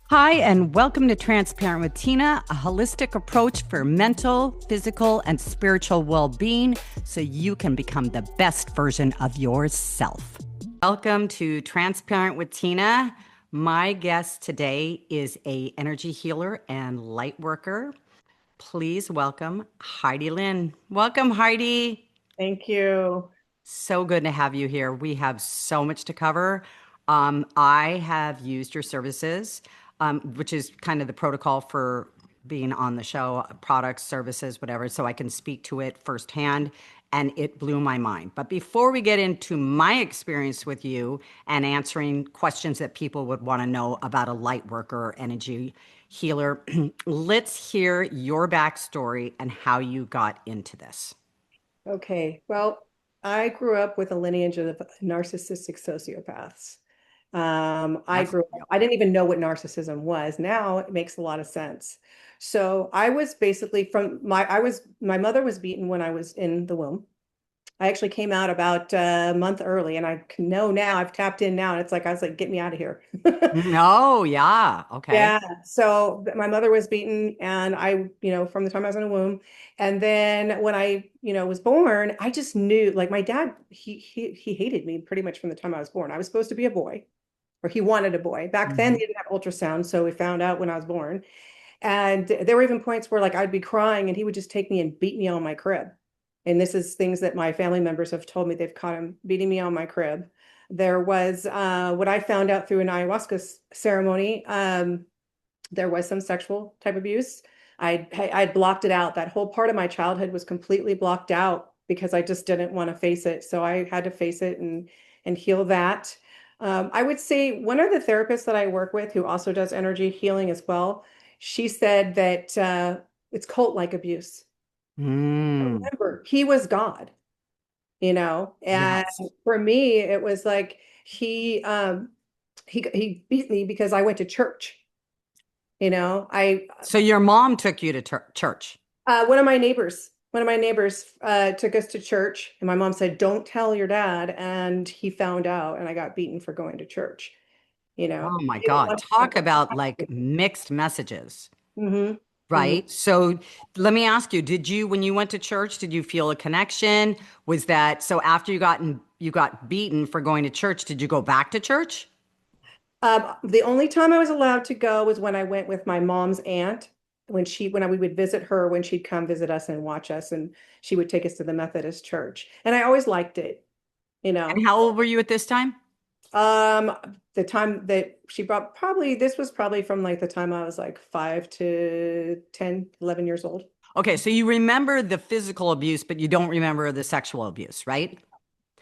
Hi, and welcome to Transparent with Tina, a holistic approach for mental, physical, and spiritual well being so you can become the best version of yourself. Welcome to Transparent with Tina. My guest today is a energy healer and light worker. Please welcome Heidi Lyne. Welcome, Heidi. Thank you. So good to have you here. We have so much to cover. I have used your services, which is kind of the protocol for being on the show, products, services, whatever, so I can speak to it firsthand. And it blew my mind. But before we get into my experience with you and answering questions that people would want to know about a light worker or energy healer, let's hear your backstory and how you got into this. Okay. Well, I grew up with a lineage of narcissistic sociopaths. That's I didn't even know what narcissism was. Now it makes a lot of sense. So I was basically my mother was beaten when I was in the womb. I actually came out about a month early and I know now I've tapped in now and it's like, I was like, get me out of here. No, yeah. Okay. Yeah. So my mother was beaten and from the time I was in the womb. And then when I was born, I just knew like my dad, he hated me pretty much from the time I was born. I was supposed to be a boy or he wanted a boy. Back then they Mhm. didn't have ultrasound. So we found out when I was born. And there were even points where like I'd be crying and he would just take me and beat me on my crib. And this is things that my family members have told me they've caught him beating me on my crib. There was what I found out through an ayahuasca ceremony. There was some sexual type abuse. I'd blocked it out. That whole part of my childhood was completely blocked out because I just didn't want to face it. So I had to face it and heal that. I would say one of the therapists that I work with who also does energy healing as well, she said that it's cult-like abuse. Mm, Remember, he was God, and yes. for me, it was like he beat me because I went to church. I So your mom took you to church. one of my neighbors took us to church, and my mom said, "Don't tell your dad," and he found out, and I got beaten for going to church. Oh my He didn't God. want Talk about like mixed messages, hmm hmm right? So let me ask you, when you went to church, did you feel a connection? Was that, so after you got beaten for going to church, did you go back to church? The only time I was allowed to go was when I went with my mom's aunt we would visit her when she'd come visit us and watch us, and she would take us to the Methodist church, and I always liked it. You And know, how old were you at this time? um, the time that she brought probably this was probably from like the time I was like 5 to 10, 11 years old. Okay, so you remember the physical abuse, but you don't remember the sexual abuse, right?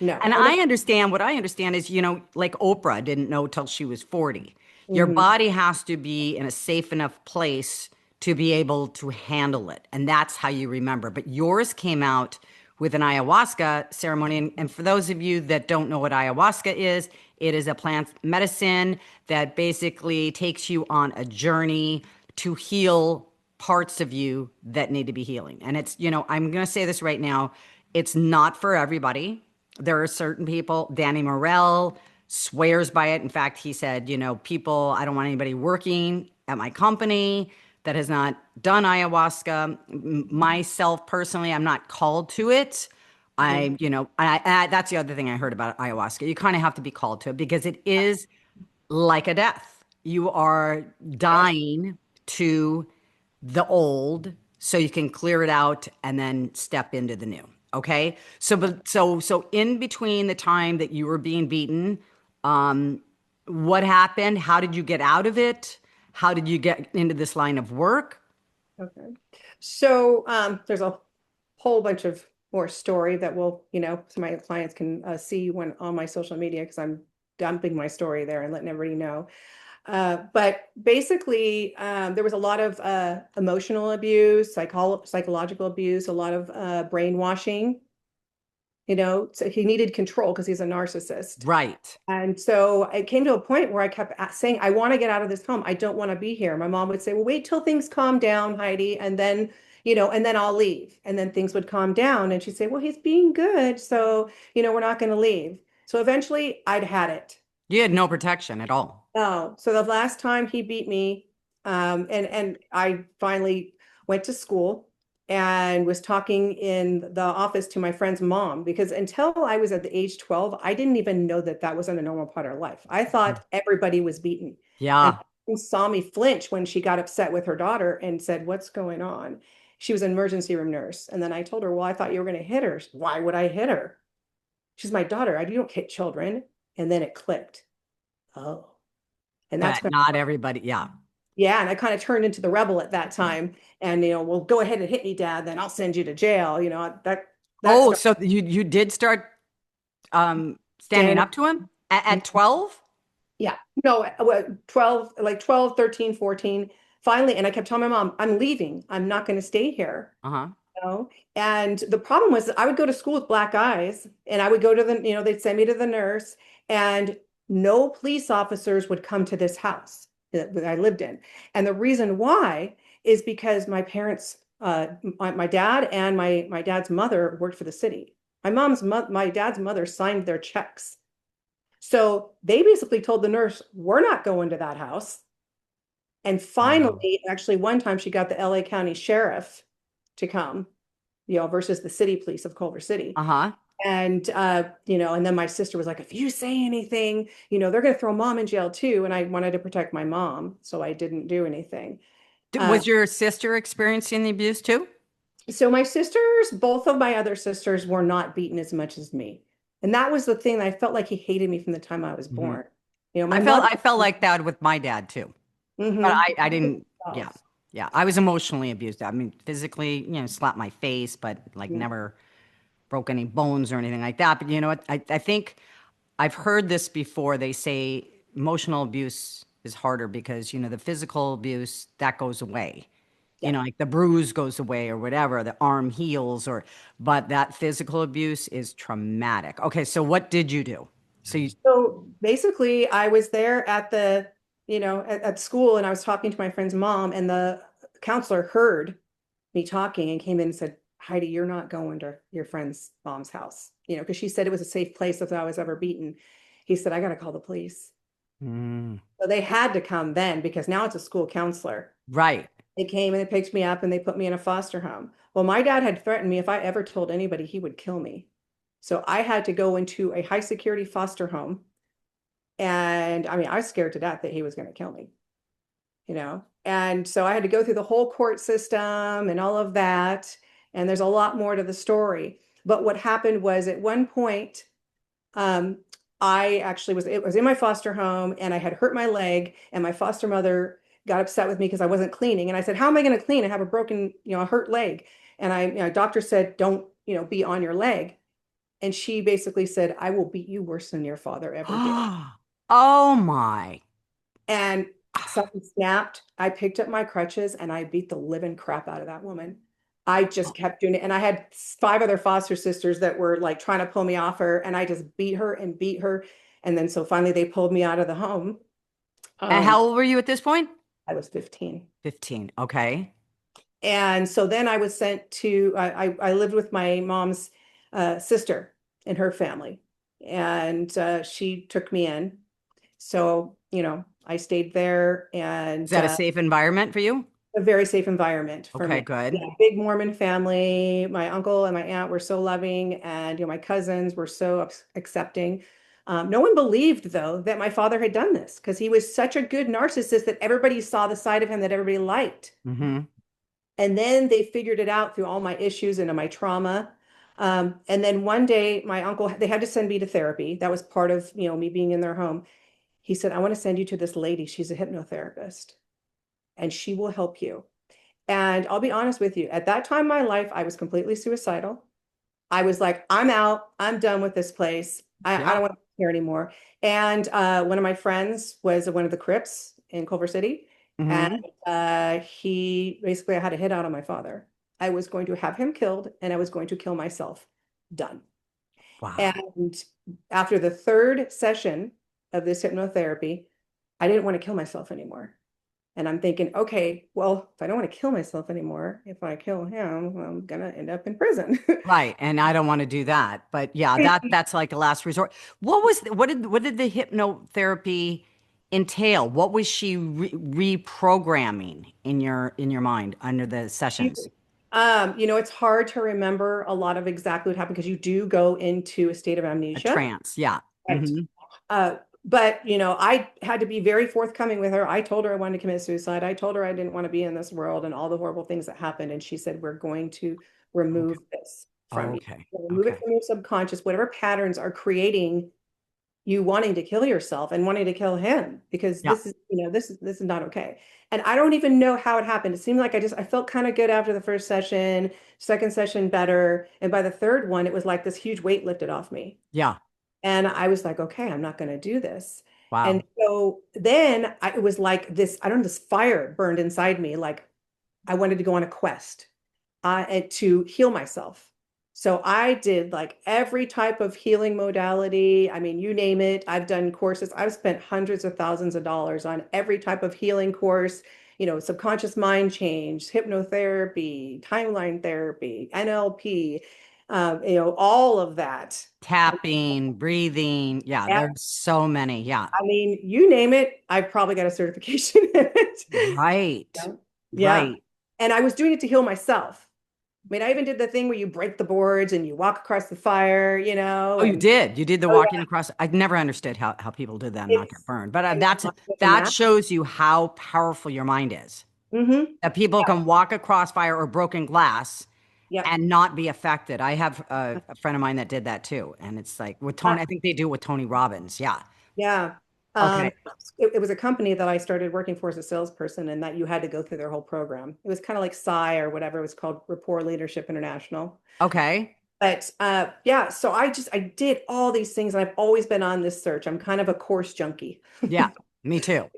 No, And well, I understand what I understand is, like Oprah didn't know till she was 40. Your mhm. body has to be in a safe enough place to be able to handle it. And that's how you remember. But yours came out with an ayahuasca ceremony. And for those of you that don't know what ayahuasca is, it is a plant medicine that basically takes you on a journey to heal parts of you that need to be healing. And I'm going to say this right now, it's not for everybody. There are certain people, Danny Morell swears by it. In fact, he said, people, I don't want anybody working at my company that has not done ayahuasca. Myself personally, I'm not called to it. Mhm. That's the other thing I heard about ayahuasca. You kind of have to be called to it because it is like a death. You are Yes. dying to the old so you can clear it out and then step into the new. Okay. So in between the time that you were being beaten, um, what happened? How did you get out of it? How did you get into this line of work? Okay. So there's a whole bunch of more story that so my clients can see when on my social media because I'm dumping my story there and letting everybody know. But basically, there was a lot of emotional abuse, psychological abuse, a lot of brainwashing. So he needed control because he's a narcissist. Right. And so it came to a point where I kept saying, I want to get out of this home. I don't want to be here. My mom would say, well, wait till things calm down, Heidi, and then I'll leave. And then things would calm down. And she'd say, well, he's being good. So, we're not going to leave. So eventually I'd had it. You had no protection at all. Oh, so the last time he beat me, and I finally went to school and was talking in the office to my friend's mom because until I was at the age 12, I didn't even know that that wasn't a normal part of life. I thought everybody was beaten. And Yeah. she saw me flinch when she got upset with her daughter and said, "What's going on?" She was an emergency room nurse. And then I told her, "Well, I thought you were going to hit her." "Why would I hit her?" "She's my daughter. I don't hit children." And then it clicked. Oh. And that's That when, not everybody. Yeah. yeah, and I kind of turned into the rebel at that time. And, well, go ahead and hit me, Dad, then I'll send you to jail. That Oh, started so you did start standing standing up. up to him at 12? Yeah. No, 12, like 12, 13, 14. Finally, and I kept telling my mom, "I'm leaving. I'm not going to stay here." Uh-huh. Know? And the problem was that I would go to school with black eyes and I would go to they'd send me to the nurse and no police officers would come to this house that I lived in. And the reason why is because my parents, my dad and my dad's mother worked for the city. My dad's mother signed their checks. So they basically told the nurse, "We're not going to that house." And Wow. finally, actually, one time she got the LA County Sheriff to come, versus the city police of Culver City. Uh-huh. And and then my sister was like, "If you say anything, they're going to throw Mom in jail too." And I wanted to protect my mom, so I didn't do anything. Uh, Was your sister experiencing the abuse too? so my sisters, both of my other sisters, were not beaten as much as me, and that was the thing. I felt like he hated me from the time I was Hmm. born. My mother. I felt like that with my dad too. But Mhm. I didn't, yeah. Yeah. I was emotionally abused. I mean, physically, slapped my face, but like Mhm. never broke any bones or anything like that. But you know what? I think I've heard this before. They say emotional abuse is harder because, the physical abuse that goes away. Yeah. Like the bruise goes away or whatever, the arm heals but that physical abuse is traumatic. Okay, so what did you do? So you, So basically, I was there at school, and I was talking to my friend's mom, and the counselor heard me talking and came in and said, "Heidi, you're not going to your friend's mom's house," because she said it was a safe place if I was ever beaten. He said, "I got to call the police." Mm, So they had to come then because now it's a school counselor. right. They came and they picked me up and they put me in a foster home. Well, my dad had threatened me if I ever told anybody, he would kill me. So I had to go into a high security foster home. And I mean, I was scared to death that he was going to kill me. And so I had to go through the whole court system and all of that. And there's a lot more to the story. But what happened was at one point, um, I actually it was in my foster home and I had hurt my leg, and my foster mother got upset with me because I wasn't cleaning. And I said, "How am I going to clean? I have a broken, a hurt leg." And doctor said, "Don't, be on your leg." And she basically said, "I will beat you worse than your father ever did." Oh my. And something snapped. I picked up my crutches and I beat the living crap out of that woman. I just kept doing it. And I had five other foster sisters that were like trying to pull me off her. And I just beat her and beat her. And then so finally they pulled me out of the home. And Um, how old were you at this point? I was 15. 15. Okay. And so then I was sent to, I lived with my mom's sister and her family. And she took me in. So, I stayed there Is and that a safe environment for you? a very safe environment for Okay, me. Yeah, good. big Mormon family. My uncle and my aunt were so loving, and my cousins were so accepting. No one believed, though, that my father had done this because he was such a good narcissist that everybody saw the side of him that everybody liked. Mm-hmm. And then they figured it out through all my issues and my trauma. And then one day, my uncle, they had to send me to therapy. That was part of, me being in their home. He said, "I want to send you to this lady. She's a hypnotherapist, and she will help you." And I'll be honest with you, at that time in my life, I was completely suicidal. I was like, "I'm out. I'm done with this place. I Yeah. don't want to be here anymore." And one of my friends was one of the Crips in Culver City. And Mm-hmm. he basically, I had a hit out on my father. I was going to have him killed and I was going to kill myself. Done. Wow. And after the third session of this hypnotherapy, I didn't want to kill myself anymore. And I'm thinking, okay, well, if I don't want to kill myself anymore, if I kill him, well, I'm gonna end up in prison. Right. And I don't want to do that. But yeah, that's like a last resort. What did the hypnotherapy entail? What was she reprogramming in your mind under the sessions? It's hard to remember a lot of exactly what happened because you do go into a state of A amnesia. trance, yeah. Right. Hmm. But I had to be very forthcoming with her. I told her I wanted to commit suicide. I told her I didn't want to be in this world and all the horrible things that happened. And she said, we're going to remove Okay. this from you. Okay. Remove it Okay. from your subconscious, whatever patterns are creating you wanting to kill yourself and wanting to kill him, because Yeah. this is not okay. And I don't even know how it happened. It seemed like I felt kind of good after the first session, second session better. And by the third one, it was like this huge weight lifted off me. Yeah. And I was like, okay, I'm not going to do this. And Wow. so then it was like this, I don't know, this fire burned inside me. Like I wanted to go on a quest and to heal myself. So I did like every type of healing modality. I mean, you name it. I've done courses. I've spent hundreds of thousands of dollars on every type of healing course, subconscious mind change, hypnotherapy, timeline therapy, NLP, all of that. Tapping, breathing. Yeah, Yeah, there's so many. Yeah. I mean, you name it, I've probably got a certification in it. Right. Yeah. Yeah. Right. And I was doing it to heal myself. I mean, I even did the thing where you break the boards and you walk across the fire, Oh, you and did. You did the oh walking yeah, across. I never understood how people did that and not get it's burned. But and that's with the that map. shows you how powerful your mind is. Mm-hmm. That people can walk across fire or broken glass Yep. and not be affected. I have a friend of mine that did that too. And it's like with Yeah. Tony, I think they do with Tony Robbins. Yeah. Yeah. Okay. It was a company that I started working for as a salesperson, and that you had to go through their whole program. It was kind of like PSI or whatever it was called, Rapport Leadership International. Okay. But yeah, so I did all these things, and I've always been on this search. I'm kind of a course junkie. Yeah. Me too.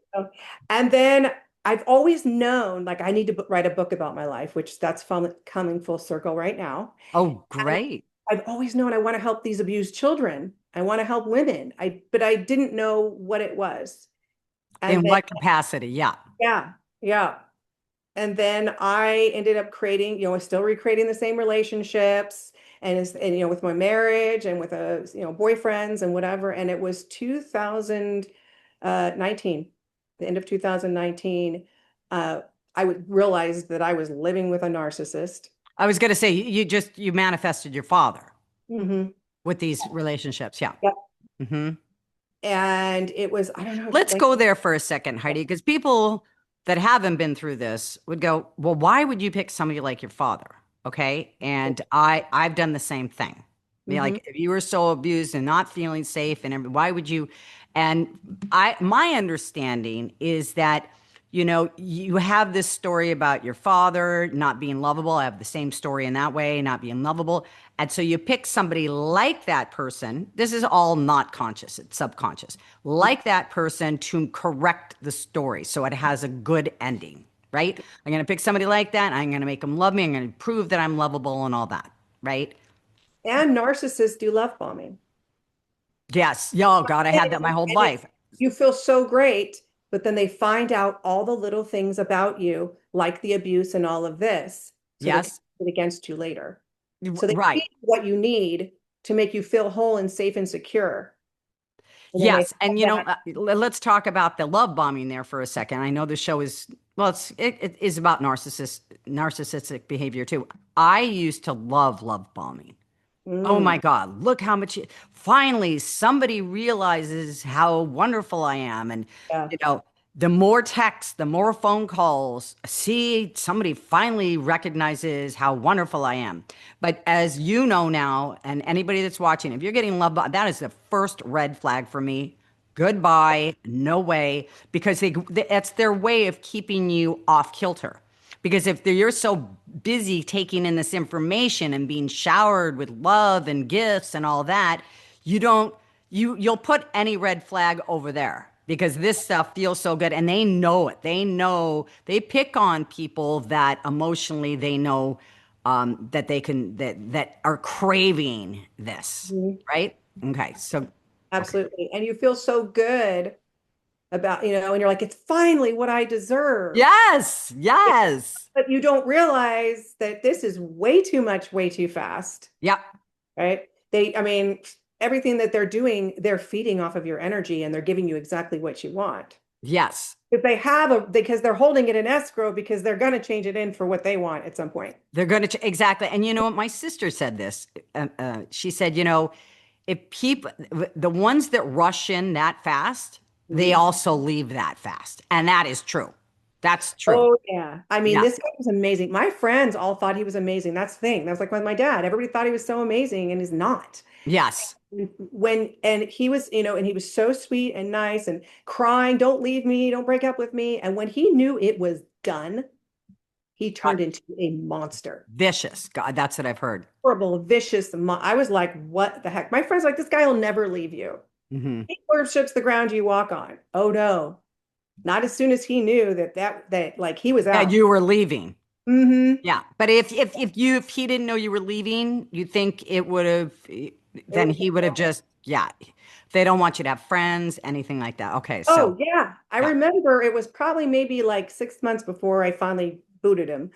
And then I've always known like I need to write a book about my life, which that's coming full circle right now. Oh, And great. I've always known I want to help these abused children. I want to help women. But I didn't know what it was. And In then what capacity? Yeah. yeah, yeah. And then I ended up creating, still recreating the same relationships, and with my marriage and with boyfriends and whatever. And it was 2019, the end of 2019. Uh, I would realize that I was living with a narcissist. I was going to say you manifested your father Hmm. with these relationships. Yeah. Yep. Hmm. And it was, I don't know, Let's like, go there for a second, Heidi, because people that haven't been through this would go, well, why would you pick somebody like your father? Okay. And I've done the same thing. Be hmm like, if you were so abused and not feeling safe, and why would you? And my understanding is that, you have this story about your father not being lovable. I have the same story in that way, not being lovable. And so you pick somebody like that person. This is all not conscious, it's subconscious. Like that person to correct the story so it has a good ending, right? I'm going to pick somebody like that. I'm going to make them love me. I'm going to prove that I'm lovable and all that, right? And narcissists do love bombing. Yes. Oh, God, I had that my whole And life. you feel so great, but then they find out all the little things about you, like the abuse and all of this, so they can Yes. use it against you later. So they Right. see what you need to make you feel whole and safe and secure. And then they Yes, and have that. let's talk about the love bombing there for a second. I know the show is well, it is about narcissistic behavior too. I used to love bombing. Oh Mm, my God, look how much finally somebody realizes how wonderful I am. And, yeah. you know, the more texts, the more phone calls, see, somebody finally recognizes how wonderful I am. But as you know now, and anybody that's watching, if you're getting love, that is the first red flag for me. Goodbye, no way, because that's their way of keeping you off kilter. Because if you're so busy taking in this information and being showered with love and gifts and all that, you don't you'll put any red flag over there because this stuff feels so good and they know it. They know they pick on people that emotionally they know that they can that are craving this, Mhm. right? Okay, so okay. Absolutely. And you feel so good about, and you're like, it's finally what I deserve. Yes, yes. But you don't realize that this is way too much, way too fast, Yep. right? I mean, everything that they're doing, they're feeding off of your energy and they're giving you exactly what you want. Yes. If they have because they're holding it in escrow because they're going to change it in for what they want at some point. They're going to, exactly. And you know what? My sister said this. She said, if people, the ones that rush in that fast, they Mhm. also leave that fast. And that is true. That's true. Oh yeah. I mean, Yeah. this guy was amazing. My friends all thought he was amazing. That's the thing. That was like with my dad. Everybody thought he was so amazing and he's not. Yes. And he was, and he was so sweet and nice and crying, don't leave me, don't break up with me. And when he knew it was done, he turned into a monster. Vicious. God, that's what I've heard. Horrible, vicious. I was like, what the heck? My friend's like, this guy will never leave you. Hmm. He worships the ground you walk on. Oh no. Not as soon as he knew that like he was Yeah, out. you were leaving. Mm-hmm. Yeah. But if he didn't know you were leaving, you think it would have, then he would have just, yeah. They don't want you to have friends, anything like that. Okay. So, Oh yeah. I yeah. remember it was probably maybe like 6 months before I finally booted him.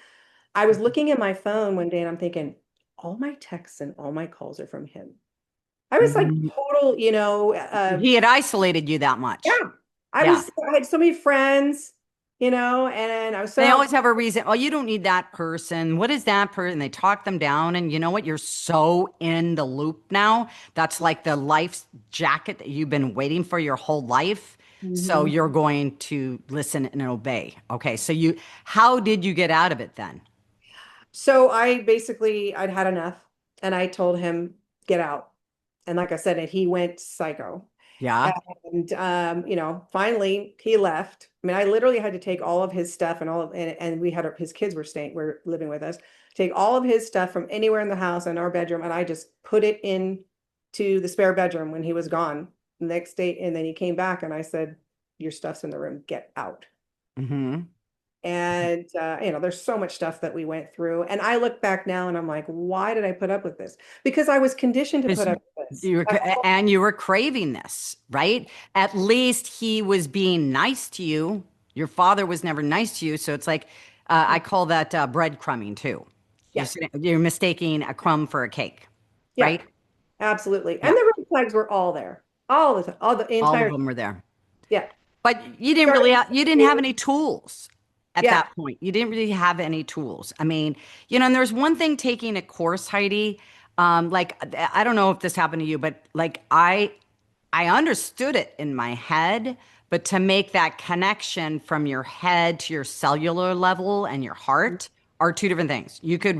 I was looking at my phone one day and I'm thinking, all my texts and all my calls are from him. I was like Mhm. total, He had isolated you that yeah. much. Yeah. I had so many friends, and I was so They outside. always have a reason. Oh, you don't need that person. What is that person? They talk them down. And you know what? You're so in the loop now. That's like the life jacket that you've been waiting for your whole life. So Mhm. you're going to listen and obey. Okay. So how did you get out of it then? So I'd had enough and I told him, get out. And like I said, and he went psycho. Yeah. And finally he left. I mean, I literally had to take all of his stuff and and we had his kids were living with us. Take all of his stuff from anywhere in the house in our bedroom, and I just put it in to the spare bedroom when he was gone the next day. And then he came back, and I said, "Your stuff's in the room. Get out." Hmm. And there's so much stuff that we went through, and I look back now, and I'm like, "Why did I put up with this?" Because I was conditioned to Because put up with this. you were craving this, right? At least he was being nice to you. Your father was never nice to you. So it's like, I call that breadcrumbing too. Yeah, You're mistaking a crumb for a cake, yeah. right? Absolutely. Yeah. And the red flags were all there. All the time. All the All of entire them were there. yeah. But you didn't Started really you didn't have any tools at yeah. that point. You didn't really have any tools. I mean, and there's one thing taking a course, Heidi. Like I don't know if this happened to you, but like I understood it in my head, but to make that connection from your head to your cellular level and your heart are two different things. You could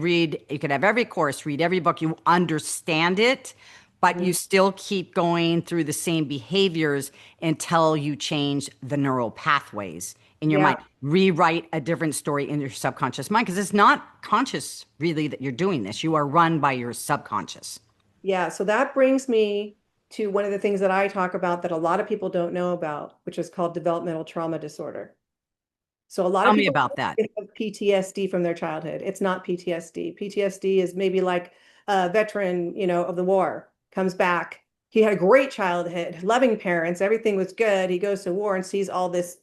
have every course, read every book, you understand it, but you Mhm. still keep going through the same behaviors until you change the neural pathways in your Yeah. mind. Rewrite a different story in your subconscious mind because it's not conscious really that you're doing this. You are run by your subconscious. Yeah. So that brings me to one of the things that I talk about that a lot of people don't know about, which is called developmental trauma disorder. So a lot Tell of me people about that. have PTSD from their childhood. It's not PTSD. PTSD is maybe like a veteran, of the war comes back. He had a great childhood, loving parents, everything was good. He goes to war and sees all this,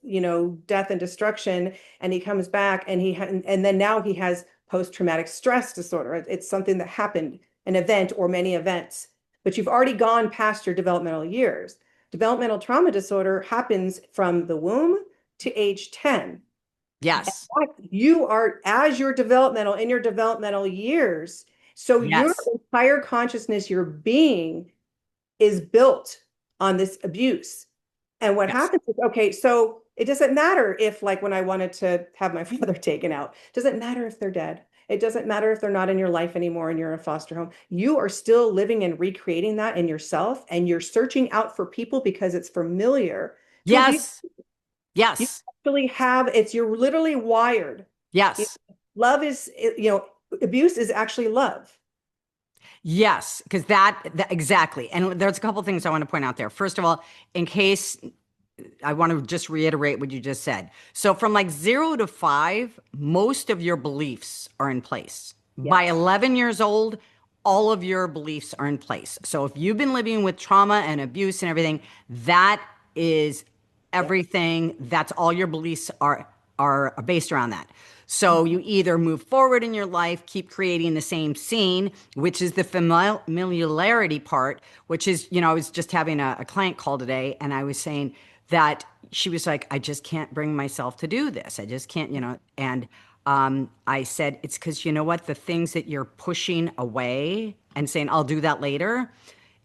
death and destruction, and he comes back and and then now he has post-traumatic stress disorder. It's something that happened, an event or many events, but you've already gone past your developmental years. Developmental trauma disorder happens from the womb to age 10. Yes. You are, as your developmental, in your developmental years, so your Yes. entire consciousness, your being is built on this abuse. And what Yes. happens is, okay, so it doesn't matter if, like, when I wanted to have my father taken out, it doesn't matter if they're dead. It doesn't matter if they're not in your life anymore and you're in a foster home. You are still living and recreating that in yourself, and you're searching out for people because it's familiar to abuse. Yes. You Yes. actually you're literally wired. You Yes. Love is, abuse is actually love. Yes. Because that exactly. And there's a couple things I want to point out there. First of all, in case I want to just reiterate what you just said. So from like 0 to 5, most of your beliefs are in place. By Yes. 11 years old, all of your beliefs are in place. So if you've been living with trauma and abuse and everything, that is Yes. everything. That's all your beliefs are. are based around that. So you either move forward in your life, keep creating the same scene, which is the familiarity part, which is, I was just having a client call today, and I was saying that she was like, I just can't bring myself to do this. I just can't, and I said, it's because you know what? The things that you're pushing away and saying, I'll do that later,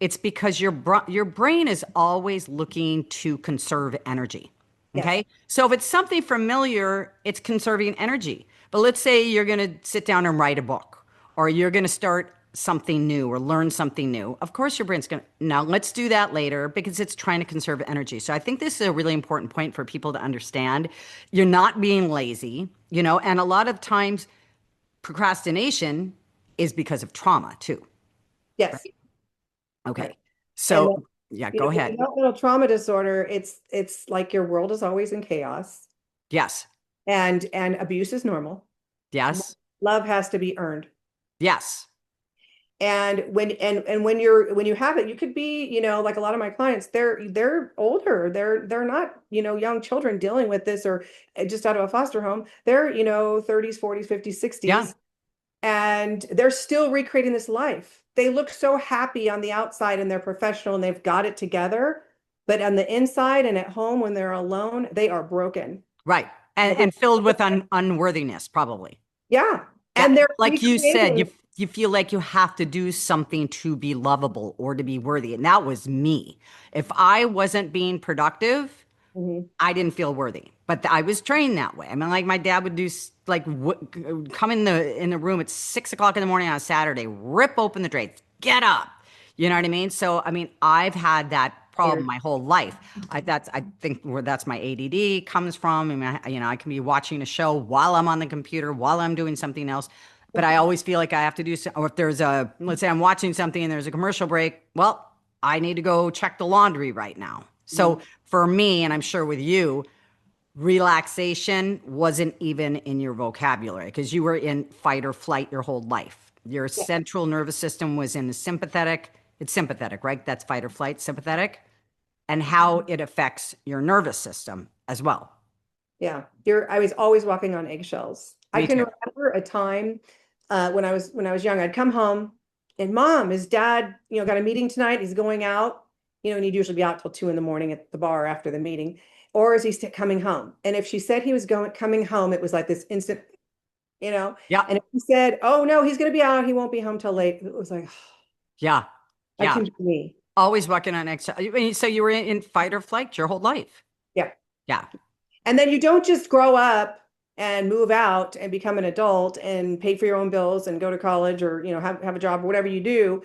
it's because your brain is always looking to conserve energy. Yes. Okay. So if it's something familiar, it's conserving energy. But let's say you're going to sit down and write a book, or you're going to start something new or learn something new. Of course, your brain's going to, no, let's do that later because it's trying to conserve energy. So I think this is a really important point for people to understand. You're not being lazy, and a lot of times procrastination is because of trauma too. Yes. Okay. Right. And So, yeah, go with ahead. developmental trauma disorder, it's like your world is always in chaos, Yes. and abuse is normal. Yes. Love has to be earned. Yes. And when you have it, you could be, like a lot of my clients, they're older. They're not, young children dealing with this, or just out of a foster home. They're, 30s, 40s, 50s, Yeah. 60s, and they're still recreating this life. They look so happy on the outside, and they're professional and they've got it together. But on the inside and at home, when they're alone, they are broken. Right. And filled with unworthiness, probably. Yeah. Yeah. And they're Like you said, recreating. you feel like you have to do something to be lovable or to be worthy. And that was me. If I wasn't being productive, Mhm. I didn't feel worthy, but I was trained that way. I mean, like my dad would do, like come in the room at 6 o'clock in the morning on a Saturday, rip open the drapes, get up. You know what I mean? So, I mean, I've had that problem my whole life. I think where that's my ADD comes from. I mean, I can be watching a show while I'm on the computer, while I'm doing something else. But I always feel like I have to do, or if let's say I'm watching something and there's a commercial break, well, I need to go check the laundry right now. So Mhm. for me, and I'm sure with you, relaxation wasn't even in your vocabulary because you were in fight or flight your whole life. Your Yeah. central nervous system was in the sympathetic. It's sympathetic, right? That's fight or flight, sympathetic, and how it affects your nervous system as well. Yeah. I was always walking on eggshells. I Me can too. remember a time when I was young. I'd come home and Mom, his dad, got a meeting tonight. He's going out, and he'd usually be out till 2 in the morning at the bar after the meeting. Or is he coming home? And if she said he was coming home, it was like this instant, you know. Yeah. And if he said, "Oh no, he's going to be out. He won't be home till late," it was like, Yeah. I Yeah. can be me. Always walking on eggshells. I mean, so you were in fight or flight your whole life. Yeah. Yeah. And then you don't just grow up and move out and become an adult and pay for your own bills and go to college, or have a job or whatever you do,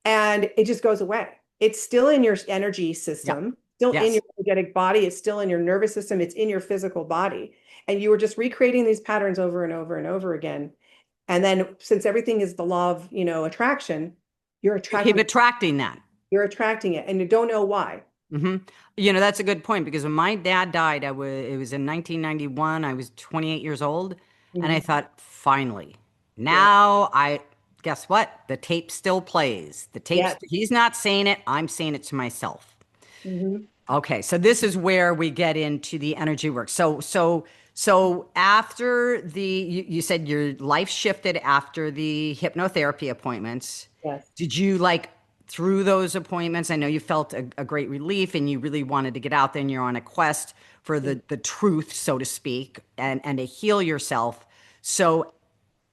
and it just goes away. It's still in your energy Yeah. system, still in Yes. your energetic body, it's still in your nervous system, it's in your physical body. And you were just recreating these patterns over and over and over again. And then since everything is the law of, attraction, you're You keep attracting attracting that. you're attracting it and you don't know why. hmm that's a good point because when my dad died, it was in 1991. I was 28 years old, and I Mhm. thought, finally, Yeah. now guess what? The tape still plays. Yeah. He's not saying it. I'm saying it to myself. Mhm. Okay, so this is where we get into the energy work. So after you said your life shifted after the hypnotherapy appointments. Yes. Did you like through those appointments? I know you felt a great relief and you really wanted to get out there and you're on a quest for the truth, so to speak, and to heal yourself. So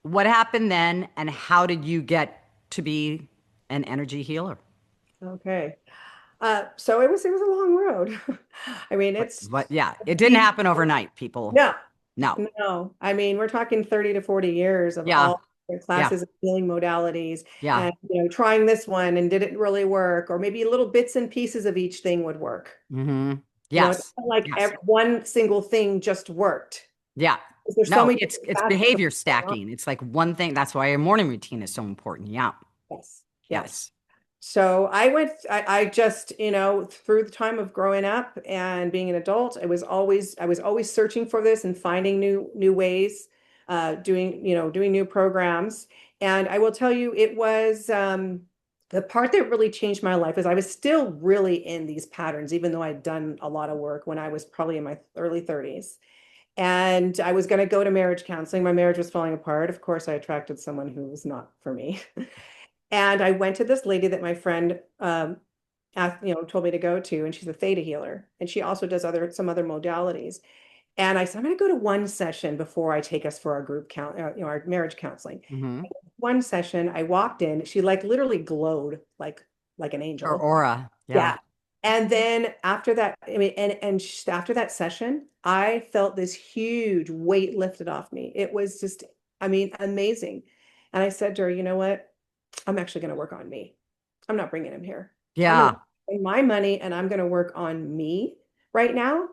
what happened then, and how did you get to be an energy healer? Okay. So it was a long road. I mean, it's But yeah, it didn't happen overnight, people. no, No. no. I mean, we're talking 30 to 40 years of Yeah. all the Yeah. classes of healing modalities, Yeah. and trying this one and did it really work, or maybe little bits and pieces of each thing would work. hmm It's Yes. not like Yes. one single thing just worked. Yeah. There's so No, many it's different it's facets of behavior what's going on. stacking. It's like one thing. That's why your morning routine is so important. Yeah. Yes, yes. Yes. So I just, through the time of growing up and being an adult, I was always searching for this and finding new ways, doing new programs. And I will tell you, it was the part that really changed my life is I was still really in these patterns, even though I'd done a lot of work when I was probably in my early 30s. And I was going to go to marriage counseling. My marriage was falling apart. Of course, I attracted someone who was not for me. And I went to this lady that my friend told me to go to, and she's a theta healer. And she also does some other modalities. And I said, I'm going to go to one session before I take us for our group our marriage counseling. Mm-hmm. One session, I walked in, she like literally glowed like an Or angel. aura. Yeah. Yeah. And then after that, I mean, after that session, I felt this huge weight lifted off me. It was just, I mean, amazing. And I said to her, you know what? I'm actually going to work on me. I'm not bringing him here. I'm going to Yeah. spend my money and I'm going to work on me right now.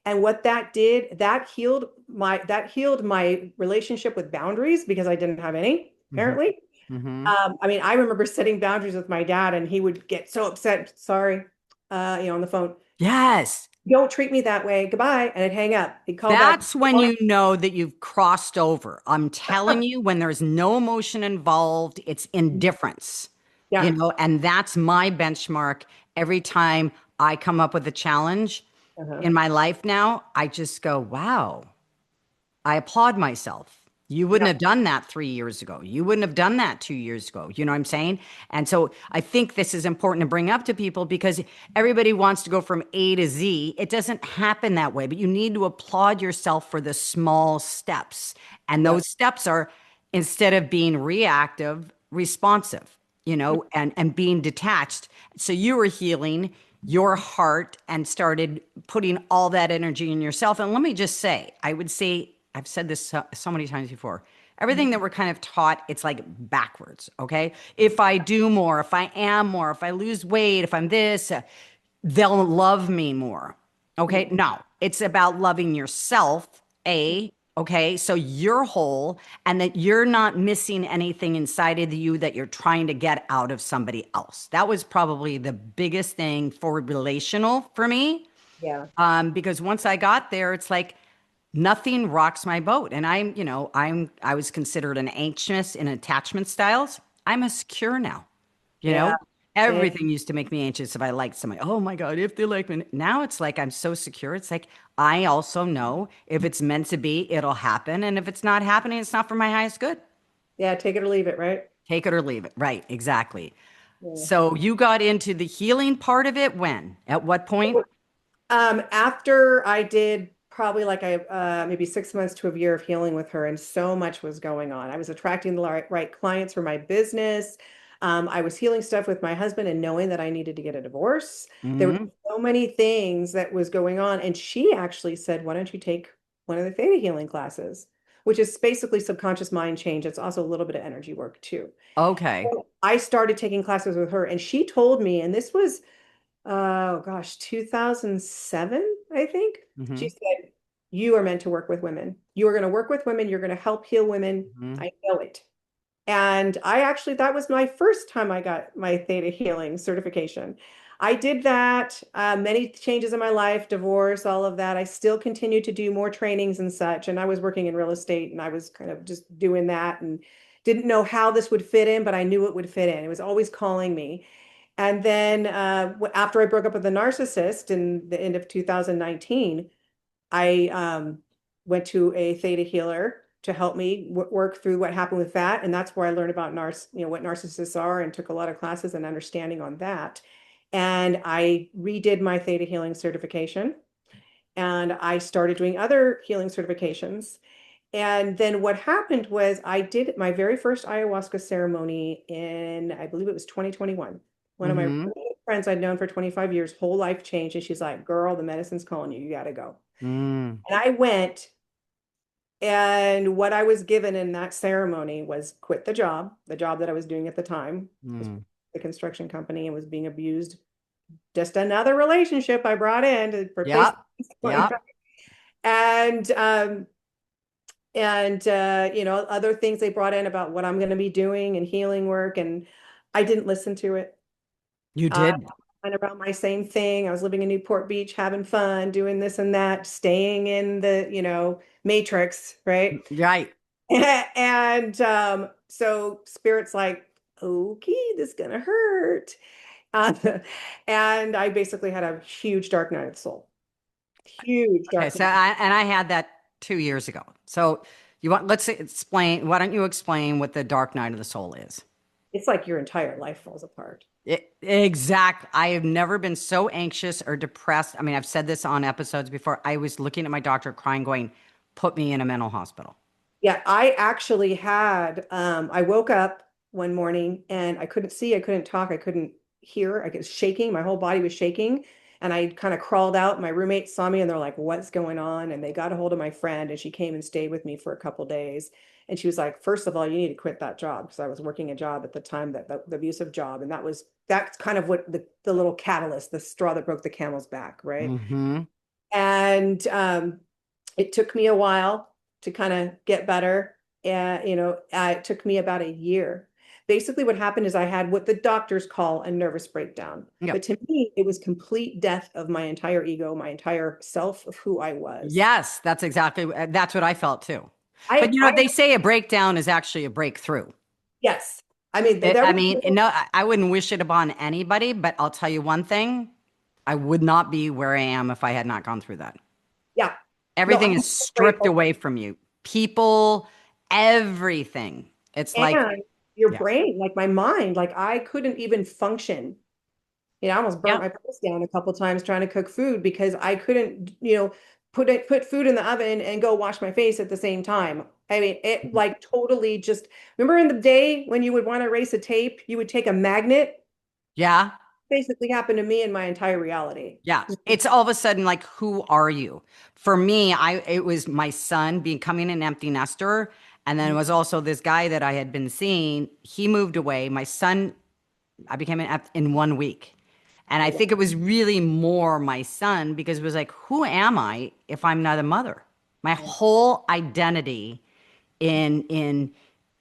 And what that did, that healed my relationship with boundaries because I didn't have any, Mm-hmm. apparently. Mm-hmm. I mean, I remember setting boundaries with my dad, and he would get so upset. Sorry, on the phone. Yes. Don't treat me that way. Goodbye, and I'd hang up. He'd call back. That's when you know that you've crossed over. I'm telling you, when there's no emotion involved, it's indifference, Yeah. and that's my benchmark every time I come up with a challenge Uh-huh. in my life now. I just go, wow, I applaud myself. You wouldn't Yeah. have done that 3 years ago. You wouldn't have done that 2 years ago. You know what I'm saying? And so I think this is important to bring up to people because everybody wants to go from A to Z. It doesn't happen that way, but you need to applaud yourself for the small steps. And Yeah. those steps are, instead of being reactive, responsive, and being detached. So you were healing your heart and started putting all that energy in yourself. And let me just say, I would say, I've said this so many times before. Everything that we're kind of taught, it's like backwards. Okay. If I do more, if I am more, if I lose weight, if I'm this, they'll love me more. Okay. Mhm. No, it's about loving yourself. Okay. So you're whole and that you're not missing anything inside of you that you're trying to get out of somebody else. That was probably the biggest thing for relational for me. Yeah. Because once I got there, it's like, nothing rocks my boat. And I was considered an anxious in attachment styles. I'm a secure now. You Yeah. know, Same. everything used to make me anxious if I liked somebody. Oh my God, if they like me. Now it's like I'm so secure. It's like I also know if it's meant to be, it'll happen. And if it's not happening, it's not for my highest good. Yeah. Take it or leave it, right? Take it or leave it. Right, exactly. Yeah. So you got into the healing part of it when? At what point? After I did probably like maybe 6 months to a year of healing with her, and so much was going on. I was attracting the right clients for my business. I was healing stuff with my husband and knowing that I needed to get a divorce. There were Hmm. so many things that was going on. And she actually said, why don't you take one of the theta healing classes, which is basically subconscious mind change. It's also a little bit of energy work too. Okay. So I started taking classes with her, and she told me, and this was oh gosh, 2007, I think. She Hmm. said, you are meant to work with women. You are going to work with women. You're going to help heal women. Hmm. I know it. And I actually, that was my first time I got my Theta Healing certification. I did that, many changes in my life, divorce, all of that. I still continued to do more trainings and such. And I was working in real estate and I was kind of just doing that and didn't know how this would fit in, but I knew it would fit in. It was always calling me. And then after I broke up with the narcissist in the end of 2019, I went to a theta healer to help me work through what happened with that. And that's where I learned about what narcissists are and took a lot of classes and understanding on that. And I redid my theta healing certification and I started doing other healing certifications. And then what happened was I did my very first ayahuasca ceremony in, I believe it was 2021. One of my Hmm. friends I'd known for 25 years, whole life changed. And she's like, girl, the medicine's calling you. You got to go. Mm. And I went, and what I was given in that ceremony was quit the job that I was doing at the time, was Mm. the construction company and was being abused. Just another relationship I brought in to replace Yep. this one. Yep. And other things they brought in about what I'm going to be doing and healing work, and I didn't listen to it. You I did. went around my same thing. I was living in Newport Beach, having fun, doing this and that, staying in the, matrix, right? Right. And so spirit's like, okay, this is gonna hurt. Uh, and I basically had a huge dark night of the soul, huge Okay. dark So night. I had that. 2 years ago. So you want, let's explain, why don't you explain what the dark night of the soul is? It's like your entire life falls apart. Exact. I have never been so anxious or depressed. I mean, I've said this on episodes before. I was looking at my doctor crying, going, put me in a mental hospital. Yeah, I actually had, I woke up one morning and I couldn't see, I couldn't talk, I couldn't hear. I was shaking, my whole body was shaking. And I kind of crawled out. My roommates saw me and they're like, what's going on? And they got a hold of my friend and she came and stayed with me for a couple days. And she was like, first of all, you need to quit that job. Because I was working a job at the time, that the abusive job. And that's kind of what the little catalyst, the straw that broke the camel's back, right? Mm-hmm. And it took me a while to kind of get better. It took me about a year. Basically, what happened is I had what the doctors call a nervous breakdown. Yep. But to me, it was complete death of my entire ego, my entire self of who I was. Yes, that's exactly, that's what I felt too. But I, you know, I, they say a breakdown is actually a breakthrough. yes. I mean, there I was, mean, no, I wouldn't wish it upon anybody, but I'll tell you one thing. I would not be where I am if I had not gone through that. yeah. No, Everything I'm is so stripped grateful. away from you. People, everything. It's like, And your yeah, brain, like my mind, like I couldn't even function. I almost burnt yeah. my place down a couple times trying to cook food because I couldn't, put food in the oven and go wash my face at the same time. I mean, it like totally just remember in the day when you would want to erase a tape, you would take a magnet. Yeah. Basically happened to me in my entire reality. Yeah. It's all of a sudden like, who are you? For me, it was my son becoming an empty nester. And then it was also this guy that I had been seeing. He moved away. My son, I became in 1 week. And I think it was really more my son because it was like, who am I if I'm not a mother? My Yeah. whole identity in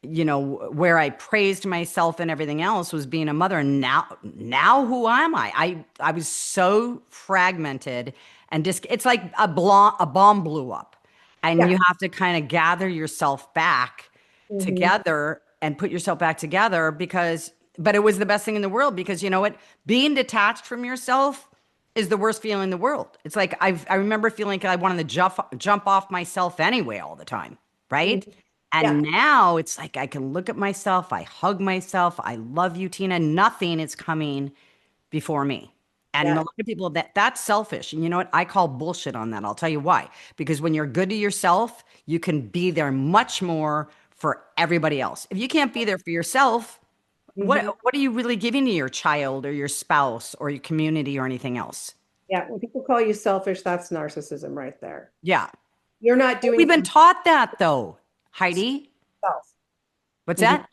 where I praised myself and everything else was being a mother. And now who am I? I was so fragmented and just it's like a bomb blew up, and Yeah. you have to kind of gather yourself back Hmm. together and put yourself back together because but it was the best thing in the world because you know what? Being detached from yourself is the worst feeling in the world. It's like I remember feeling like I wanted to jump off myself anyway all the time, right? Yeah. And now it's like I can look at myself, I hug myself, I love you, Tina. Nothing is coming before me. And a Yeah. lot of people that's selfish. And you know what? I call bullshit on that. I'll tell you why. Because when you're good to yourself, you can be there much more for everybody else. If you can't be there for yourself, Hmm. what are you really giving to your child or your spouse or your community or anything else? Yeah. When people call you selfish, that's narcissism right there. Yeah. You're not But doing we've been for taught that though, Heidi. yourself. What's Mhm. that?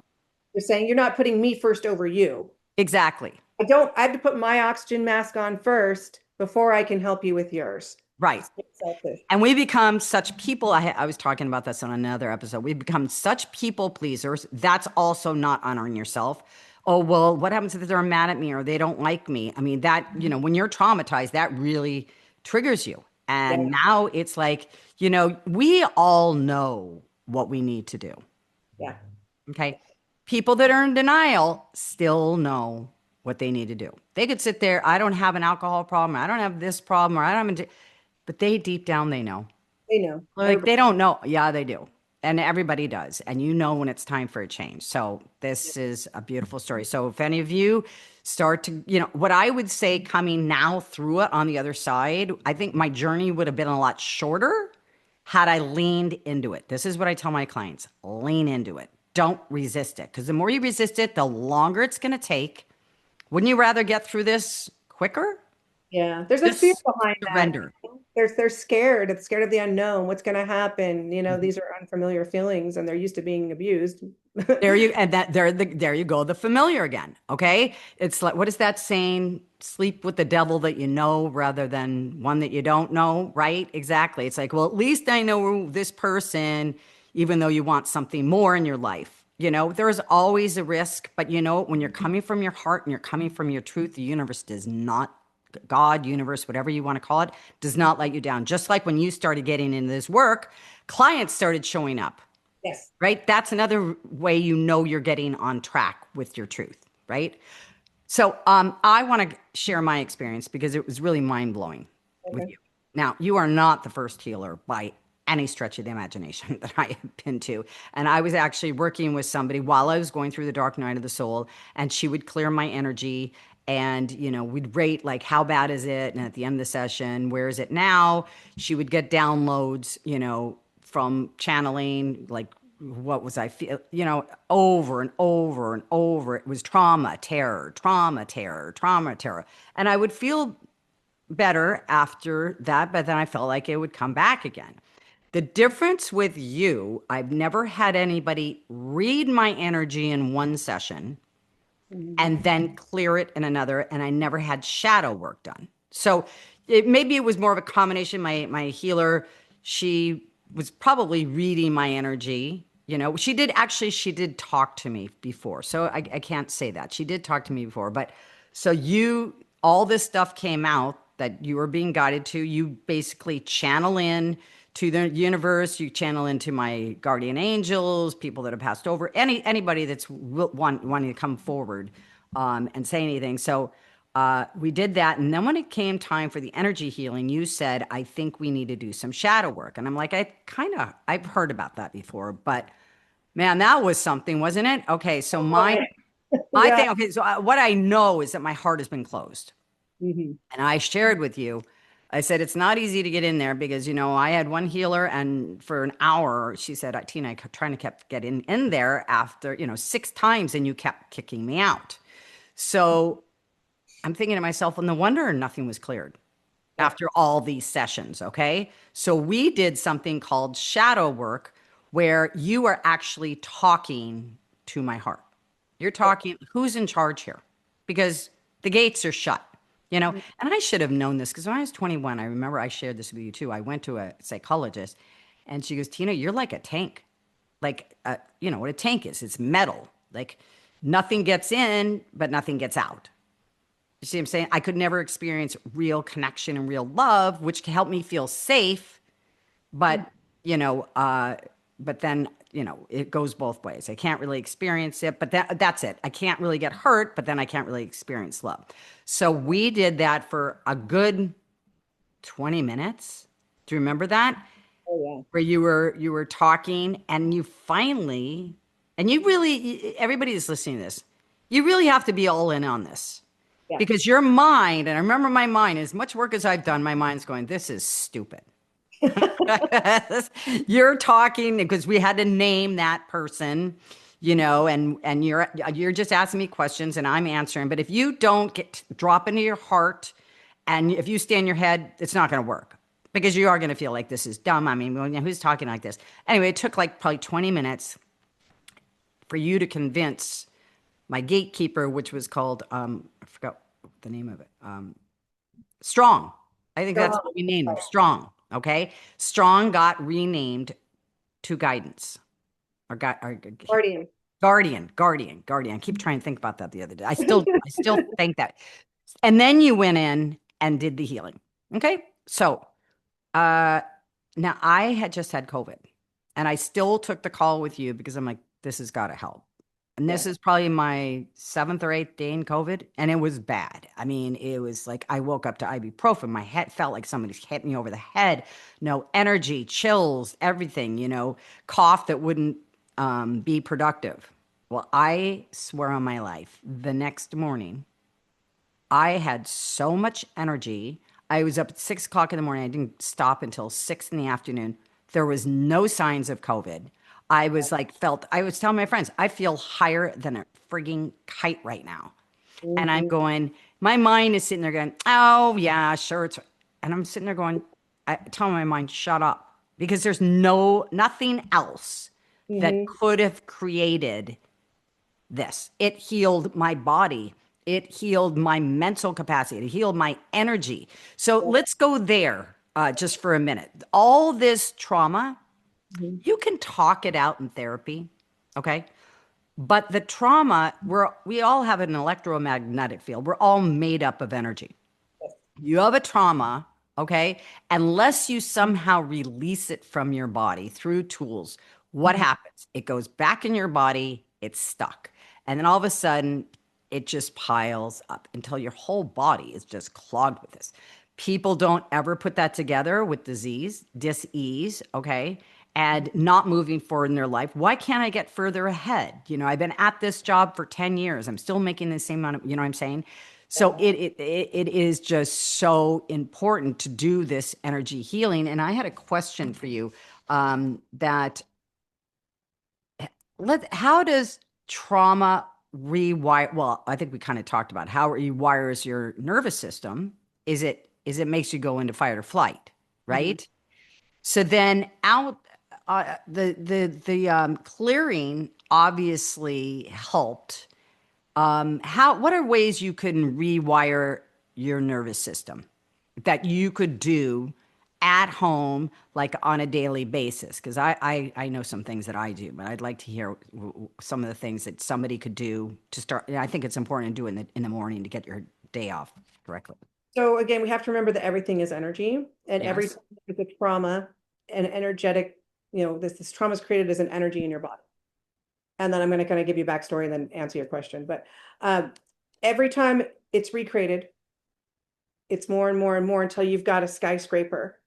You're saying you're not putting me first over you. Exactly. I have to put my oxygen mask on first before I can help you with yours. Right. It's selfish. And we become such people. I was talking about this on another episode. We become such people pleasers. That's also not honoring yourself. Oh, well, what happens if they're mad at me or they don't like me? I mean, when you're traumatized, that really triggers you. Yeah. And now it's like, we all know what we need to do. Yeah. Okay. People that are in denial still know what they need to do. They could sit there, I don't have an alcohol problem, I don't have this problem, or I don't have, but they deep down, they know. They know. Like Everybody. they don't know. Yeah, they do. And everybody does. And you know when it's time for a change. So this is a beautiful story. So if any of you start to, what I would say coming now through it on the other side, I think my journey would have been a lot shorter had I leaned into it. This is what I tell my clients, lean into it. Don't resist it. Because the more you resist it, the longer it's going to take. Wouldn't you rather get through this quicker? Yeah. There's a fear Just behind that. surrender. They're scared. It's scared of the unknown. What's going to happen? Mhm. These are unfamiliar feelings and they're used to being abused. There you and that there you go, the familiar again. Okay. It's like what is that saying? Sleep with the devil that you know rather than one that you don't know, right? Exactly. It's like, well, at least I know this person, even though you want something more in your life. There's always a risk, but when you're coming from your heart and you're coming from your truth, the universe does not God, universe, whatever you want to call it, does not let you down. Just like when you started getting into this work, clients started showing up, Yes. right? That's another way you're getting on track with your truth, right? So I want to share my experience because it was really mind blowing with Okay. you. Now, you are not the first healer by any stretch of the imagination that I have been to. And I was actually working with somebody while I was going through the dark night of the soul, and she would clear my energy. And, we'd rate like, how bad is it? And at the end of the session, where is it now? She would get downloads, from channeling, like, what was I feel, over and over and over. It was trauma, terror, trauma, terror, trauma, terror. And I would feel better after that, but then I felt like it would come back again. The difference with you, I've never had anybody read my energy in one session Mhm. and then clear it in another, and I never had shadow work done. So maybe it was more of a combination. My healer, she was probably reading my energy. She did talk to me before. So I can't say that. She did talk to me before. But so all this stuff came out that you were being guided to. You basically channel in to the universe. You channel into my guardian angels, people that have passed over, anybody that's wanting to come forward and say anything. So we did that. And then when it came time for the energy healing, you said, I think we need to do some shadow work. And I'm like, I've heard about that before, but man, that was something, wasn't it? Okay. So my Yeah. thing, okay. So what I know is that my heart has been closed. Mhm. And I shared with you, I said, it's not easy to get in there because, I had one healer, and for an hour, she said, Tina, I kept trying to kept getting in there after, 6 times, and you kept kicking me out. So I'm thinking to myself, well, no wonder nothing was cleared Yeah. after all these sessions. Okay. So we did something called shadow work, where you are actually talking to my heart. You're talking, who's in charge here? Because the gates are shut, Mhm. and I should have known this because when I was 21, I remember I shared this with you too. I went to a psychologist, and she goes, Tina, you're like a tank. Like, you know what a tank is? It's metal. Like, nothing gets in, but nothing gets out. You see what I'm saying? I could never experience real connection and real love, which can help me feel safe, but you know, uh, but then it goes both ways. I can't really experience it, but that's it. I can't really get hurt, but then I can't really experience love. So we did that for a good 20 minutes. Do you remember that? Oh Where you were talking, and you finally, and you really, everybody that's listening to this, you really have to be all in on this, yeah. because your mind, and I remember my mind, as much work as I've done, my mind's going, this is stupid. Yeah. You're talking because we had to name that person, and you're just asking me questions and I'm answering. But if you don't drop into your heart, and if you stay in your head, it's not going to work, because you are going to feel like this is dumb. I mean, well, who's talking like this? Anyway, it took like probably 20 minutes for you to convince my gatekeeper, which was called, I forgot the name of it. Strong. I think that's Strong. what we named him. Strong. Okay. Strong got renamed to guidance, or Guardian. guardian. I keep trying to think about that the other day. I still think that. And then you went in and did the healing. Okay. So, uh, now I had just had COVID, and I still took the call with you because I'm like, this has got to help. And Yeah. this is probably my seventh or eighth day in COVID, and it was bad. I mean, it was like I woke up to ibuprofen. My head felt like somebody's hit me over the head. No energy, chills, everything, cough that wouldn't be productive. Well, I swear on my life, the next morning, I had so much energy. I was up at 6 o'clock in the morning. I didn't stop until 6 in the afternoon. There was no signs of COVID. I was telling my friends, I feel higher than a frigging kite right now. And I'm Mhm. going, my mind is sitting there going, oh, yeah, sure. And I'm sitting there going, I telling my mind, shut up. Because there's nothing else that Mhm. could have created this. It healed my body. It healed my mental capacity. It healed my energy. So Yeah. let's go there just for a minute. All this trauma, Mhm. you can talk it out in therapy, okay? But the trauma, we all have an electromagnetic field. We're all made up of energy. You have a trauma, okay? Unless you somehow release it from your body through tools, what happens? It goes back in your body, it's stuck. And then all of a sudden, it just piles up until your whole body is just clogged with this. People don't ever put that together with disease, dis-ease, okay, and not moving forward in their life. Why can't I get further ahead? I've been at this job for 10 years. I'm still making the same amount of, you know what I'm saying? So Yeah. it is just so important to do this energy healing. And I had a question for you, that how does trauma rewire? Well, I think we kind of talked about how it rewires your nervous system. Is it makes you go into fight or flight, Mhm. right? So then out, the clearing obviously helped. What are ways you can rewire your nervous system that you could do at home, like on a daily basis? Because I know some things that I do, but I'd like to hear some of the things that somebody could do to start. I think it's important to do in the morning to get your day off correctly. So again, we have to remember that everything is energy, and every Yes. time there's a trauma, an energetic, this trauma is created as an energy in your body. And then I'm going to kind of give you backstory and then answer your question. But um, every time it's recreated, it's more and more and more until you've got a skyscraper,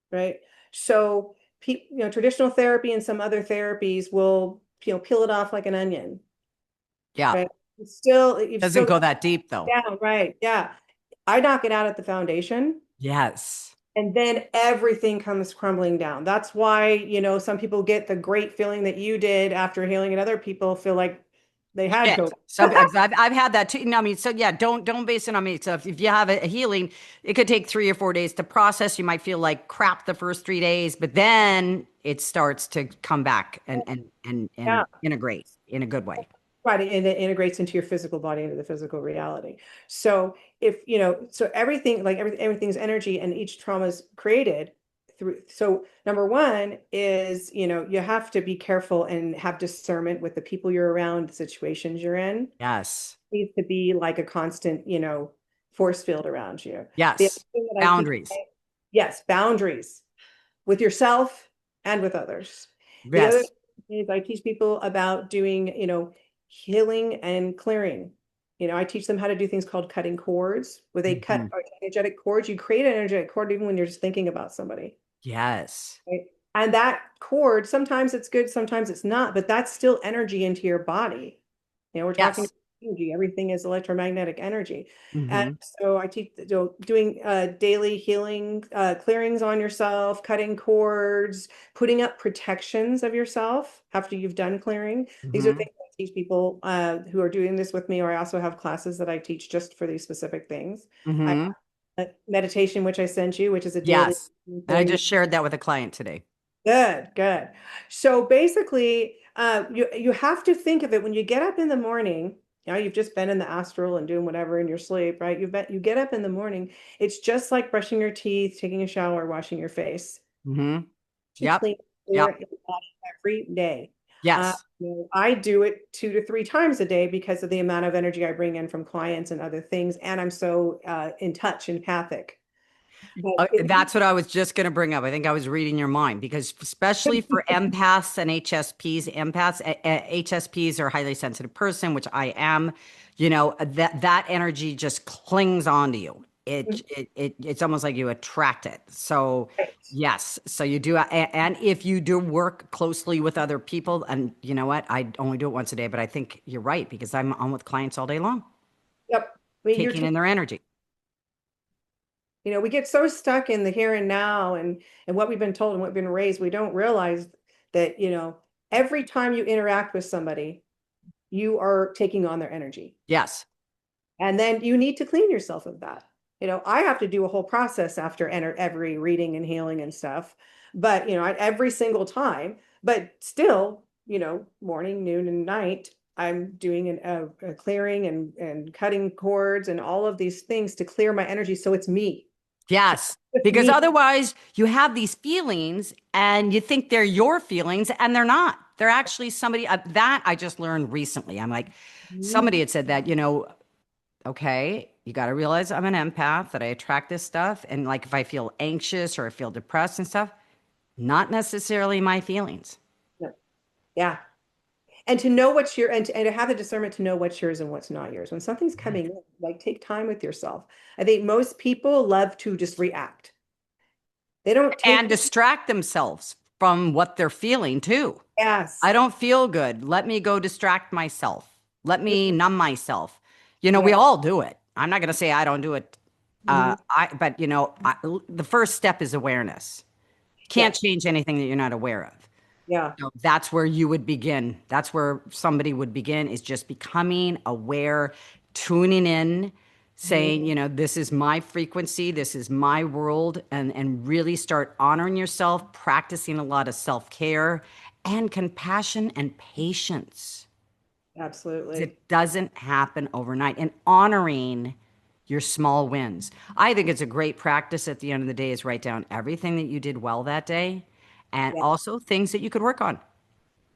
right? So, traditional therapy and some other therapies will, peel it off like an onion, Yeah. right? You've Doesn't still go got that deep though. down, right? Yeah. I knock it out at the foundation, Yes. and then everything comes crumbling down. That's why, some people get the great feeling that you did after healing, and other people feel like they had Shit. COVID. Some I've had that too. No, I mean, so yeah, don't base it on me. So if you have a healing, it could take 3 or 4 days to process. You might feel like crap the first 3 days, but then it starts to come back and Yeah. integrate in a good way. Right, and it integrates into your physical body, into the physical reality. So so everything, like everything's energy, and each trauma is created through. So number one is, you have to be careful and have discernment with the people you're around, the situations you're in. Yes. It needs to be like a constant, force field around you. The other Yes. thing that I teach, Boundaries. yes, boundaries with yourself and with others. The other Yes. thing is I teach people about doing, healing and clearing. I teach them how to do things called cutting cords, where they cut Mhm. energetic cords. You create an energetic cord even when you're just thinking about somebody, Yes. right? And that cord, sometimes it's good, sometimes it's not, but that's still energy into your body. We're talking Yes. about energy. Everything is electromagnetic energy. And Hmm. so I teach, doing daily healing, clearings on yourself, cutting cords, putting up protections of yourself after you've done clearing. These are Hmm. things I teach people who are doing this with me, or I also have classes that I teach just for these specific things. I Hmm. have meditation, which I sent you, which is a daily Yes. And I thing. just shared that with a client today. Good, good. So basically, you have to think of it when you get up in the morning. You've just been in the astral and doing whatever in your sleep, right? You get up in the morning. It's just like brushing your teeth, taking a shower, washing your face Hmm. to Yep. clean clear Yep. your body every day. Yes. I do it 2 to 3 times a day because of the amount of energy I bring in from clients and other things, and I'm so in touch, empathic. But That's what I was just going to bring up. I think I was reading your mind because, especially for empaths and HSPs are highly sensitive person, which I am. That energy just clings onto you. It's almost like you attract it. So yes, so you do, and if you do work closely with other people, and you know what, I only do it once a day, but I think you're right because I'm on with clients all day long, yep. I mean, taking in their energy. we get so stuck in the here and now, and what we've been told and what we've been raised, we don't realize that, every time you interact with somebody, you are taking on their energy. Yes. And then you need to clean yourself of that. I have to do a whole process after every reading and healing and stuff, but every single time, but still, morning, noon, and night, I'm doing a clearing and cutting cords and all of these things to clear my energy. So it's me. Yes. It's Because me. otherwise, you have these feelings and you think they're your feelings, and they're not. They're actually somebody that I just learned recently. I'm like, somebody had said that, okay, you got to realize I'm an empath, that I attract this stuff. And like if I feel anxious or I feel depressed and stuff, not necessarily my feelings. Yeah. And to know what's your and to have the discernment to know what's yours and what's not yours. When something's coming in, like take time with yourself. I think most people love to just react. They don't And take, distract themselves from what they're feeling too. I yes. don't feel good. Let me go distract myself. Let me numb myself. We Yeah. all do it. I'm not going to say I don't do it. Mhm. But the first step is awareness. Can't Yes. change anything that you're not aware of. Yeah. So that's where you would begin. That's where somebody would begin is just becoming aware, tuning in, Mhm. saying, this is my frequency, this is my world, and really start honoring yourself, practicing a lot of self-care and compassion and patience. Absolutely. It doesn't happen overnight. And honoring your small wins. I think it's a great practice at the end of the day is write down everything that you did well that day and Yeah. also things that you could work on.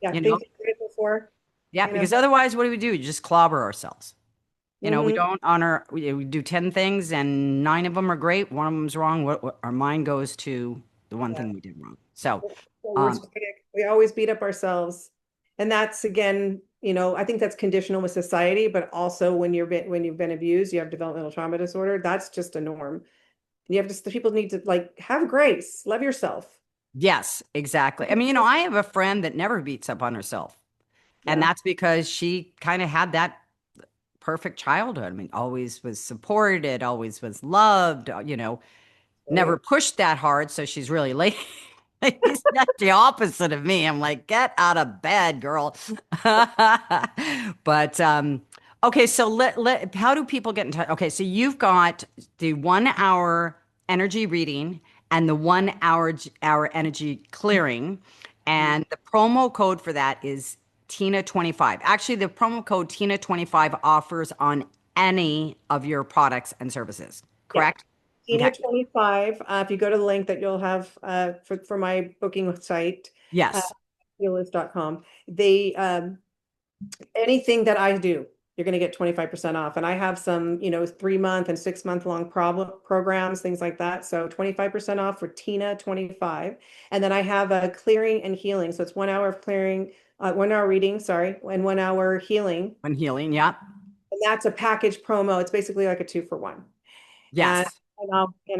Yeah. You know, Things you're grateful for, yeah, you know. because otherwise, what do? We just clobber ourselves. We Hmm. don't honor, we do 10 things and nine of them are great. One of them's wrong. Our mind goes to the one Yeah. thing we did wrong. So, The um, worst critic. We always beat up ourselves. And that's again, I think that's conditional with society, but also when you've been abused, you have developmental trauma disorder, that's just a norm. You have to, the people need to like have grace, love yourself. yes, exactly. I mean, I have a friend that never beats up on herself. And Yeah. that's because she kind of had that perfect childhood. I mean, always was supported, always was loved, never Right. pushed that hard, so she's really late. He's not the opposite of me. I'm like, get out of bed, girl. But okay, so how do people get in touch? Okay, so you've got the 1 hour energy reading and the 1 hour energy clearing, and the promo code for that is Tina25. Actually, the promo code Tina25 offers on any of your products and services, Yeah. correct? Okay. Tina 25. If you go to the link that you'll have for my booking site, uh, Yes. healist.com, they anything that I do, you're going to get 25% off. And I have some, 3 month and 6 month long problem programs, things like that. So 25% off for Tina 25. And then I have a clearing and healing. So it's 1 hour of clearing, 1 hour reading, sorry, and 1 hour healing. When healing, yeah. And that's a package promo. It's basically like a 2 for 1. And, Yes. and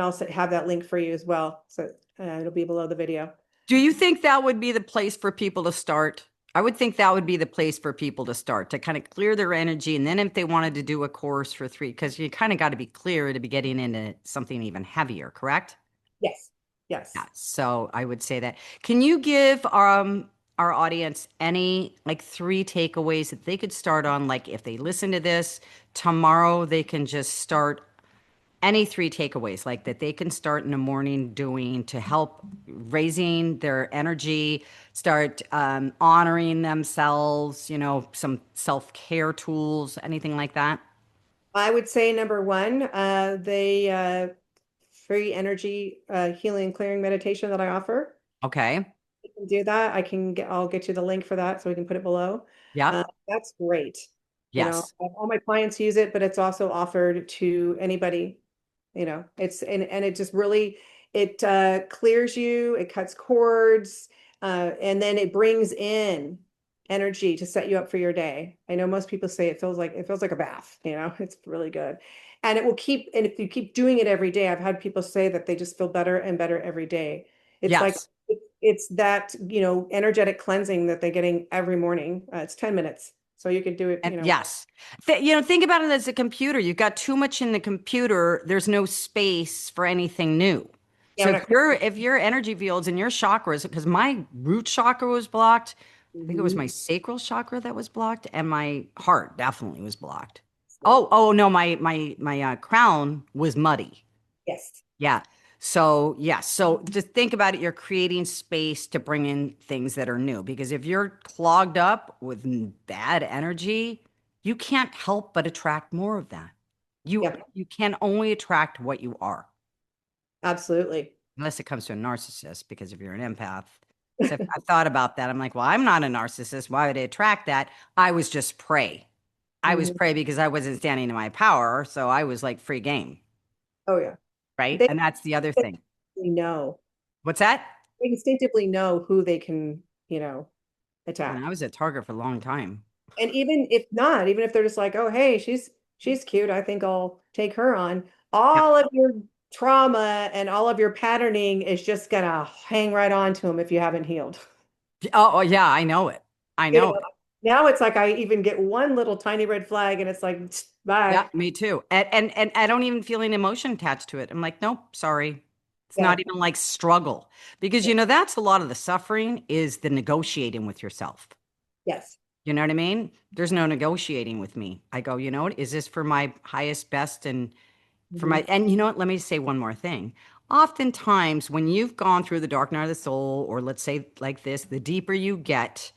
I'll have that link for you as well. So it'll be below the video. Do you think that would be the place for people to start? I would think that would be the place for people to start to kind of clear their energy. And then if they wanted to do a course for 3, because you kind of got to be clear to be getting into something even heavier, correct? Yes. Yeah. Yes. So I would say that. Can you give our audience any like 3 takeaways that they could start on? Like if they listen to this tomorrow, they can just start any 3 takeaways like that they can start in the morning doing to help raising their energy, start honoring themselves, some self-care tools, anything like that. I would say number one, the free energy healing and clearing meditation that I offer. Okay. You can do that. I'll get you the link for that so we can put it below. Yep. That's great. Yes. All my clients use it, but it's also offered to anybody. And it just really it clears you, it cuts cords, and then it brings in energy to set you up for your day. I know most people say it feels like a bath, it's really good. And and if you keep doing it every day, I've had people say that they just feel better and better every day. It's like Yes. it's that, energetic cleansing that they're getting every morning. It's 10 minutes. So you could do it, And yes. Think about it as a computer. You've got too much in the computer. There's no space for anything new. yeah, So when if your energy fields and your chakras, because my root chakra was blocked, I think it was Mhm. my sacral chakra that was blocked, and my heart definitely was blocked. Oh no, my crown was muddy. Yes. Yeah. So, yes. So just think about it. You're creating space to bring in things that are new because if you're clogged up with bad energy, you can't help but attract more of that. You Yep. you can only attract what you are, Absolutely. unless it comes to a narcissist, because if you're an empath. So I've thought about that. I'm like, well, I'm not a narcissist. Why would I attract that? I was just prey. I was Mhm. prey because I wasn't standing in my power. So I was like free game, Oh yeah. right? They And that's the other thing. instinctively know. What's that? They instinctively know who they can, And attack. I was at Target for a long time. And even if not, even if they're just like, oh, hey, she's cute, I think I'll take her on. Yeah. All of your trauma and all of your patterning is just gonna hang right on to them if you haven't healed. Oh, yeah, I know it. I You know know, it. now it's like I even get one little tiny red flag and it's like, Yeah, bye. me too. And I don't even feel any emotion attached to it. I'm like, nope, sorry. It's not Yeah. even like struggle because that's a lot of the suffering is the negotiating with yourself. Yes. You know what I mean? There's no negotiating with me. I go, you know what? Is this for my highest best and for Mhm. my, and you know what? Let me say one more thing. Oftentimes, when you've gone through the dark night of the soul, or let's say like this, the deeper you get,